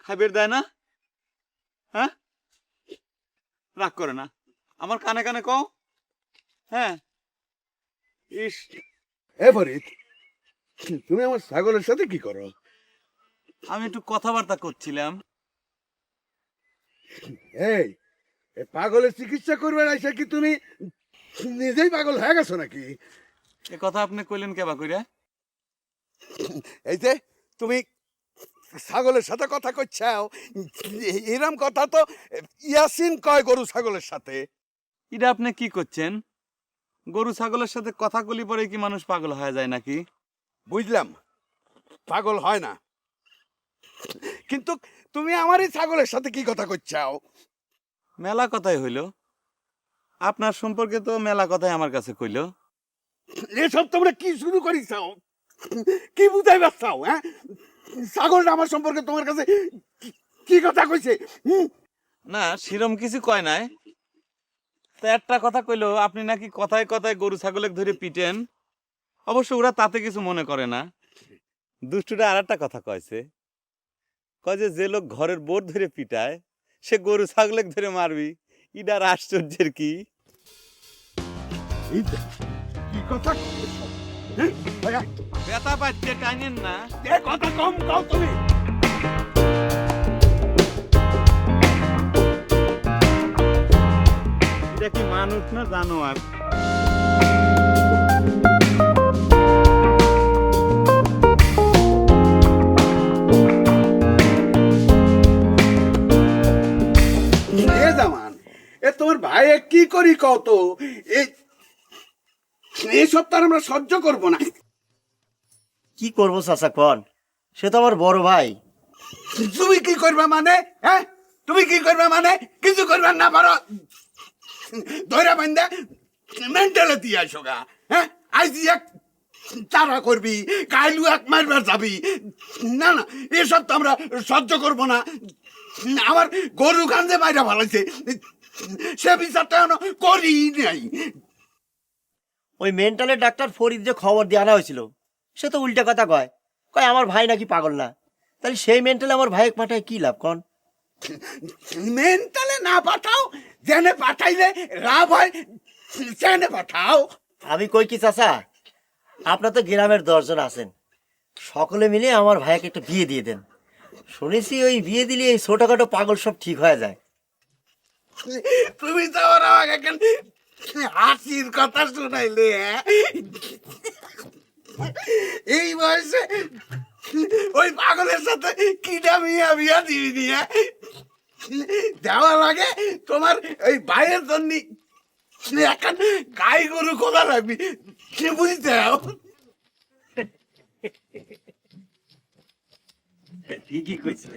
খাইবের দেয় না? হ্যাঁ, রাগ করে না, আমার কানে কানে কও। হ্যাঁ, ইস। এ ফরিদ, তুমি আমার ছাগলের সাথে কি করো? আমি একটু কথাবার্তা করছিলাম। এই পাগলের চিকিৎসা করবে না, কি তুমি নিজেই পাগল হয়ে গেছো নাকি? এ কথা আপনি কইলেন কেবা কইরা? এই যে তুমি ছাগলের সাথে কথা কইছাও, এরম কথা তো ইয়াসিন কয় গরু ছাগলের সাথে। এটা আপনি কি করছেন? গরু ছাগলের সাথে কথা কলি পরে কি মানুষ পাগল হয়ে যায় নাকি? বুঝলাম, পাগল হয় না, কিন্তু তুমি আমারই ছাগলের সাথে কি কথা কইছাও? মেলা কথাই হইল, আপনার সম্পর্কে তো মেলা কথাই আমার কাছে কইল। এসব তোমরা কি শুরু করিছাও? কি বুঝাইবা চাও? হ্যাঁ, ছাগলটা আমার সম্পর্কে তোমার কাছে কি কথা কইছে? না, সেরম কিছু কয় নাই। তো একটা কথা কইলো, আপনি নাকি কথায় কথায় গরু ছাগলে ধরে পিটেন। অবশ্য ওরা তাতে কিছু মনে করে না। দুষ্টুটা আর একটা কথা কয়েছে, কয় যে লোক ঘরের বোর ধরে পিটায় সে গরু ছাগলে ধরে মারবি। ইডার আশ্চর্যের কি? কি কথা কইছো? ব্যথা পাচ্ছে, টাইনেন না। কথা কম কও তুমি। এটা কি মানুষ না জানোয়ার? জামান, এ তোমার ভাই কি করি কত? এইসব তার আমরা সহ্য করব না। কি করবো চাচা কন, সে তো আমার বড় ভাই। তুমি কি করবে মানে? হ্যাঁ, তুমি কি করবে মানে? কিছু করবে না পারো, ধৈর্য বান্ধা মেন্টালে দিয়ে আসো গা। হ্যাঁ, আজ এক তারা করবি, কাইলু এক মারবার যাবি। না না, এসব তো আমরা সহ্য করব না। আমার গরু কান্দে মাইরা ভালাইছে, সে বিচারটা এখনো করি নাই। ওই মেন্টালের ডাক্তার ফরিদ যে খবর দিয়ে আনা হয়েছিল, সে তো উল্টা কথা কয়, কয় আমার ভাই নাকি পাগল না। তাহলে সেই মেন্টালে আমার ভাইকে পাঠায় কি লাভ কন? মেন্টালে না পাঠাও, জেনে পাঠাইলে লাভ হয়, জেনে পাঠাও। আমি কই কি চাচা, আপনার তো গ্রামের 10 জন আছেন, সকলে মিলে আমার ভাইকে একটা বিয়ে দিয়ে দেন। শুনেছি ওই বিয়ে দিলে এই ছোটখাটো পাগল সব ঠিক হয়ে যায়। তুমি তো ওরা আমাকে এখন হাসির কথা শুনাইলে। এই বয়সে ওই পাগলের সাথে কিটা মিয়া বিয়া দিবি নিয়ে দেওয়া লাগে। তোমার ওই ভাইয়ের জন্য এখন গাই গরু কোলা রাখবি, সে বুঝতে ঠিকই কইছে।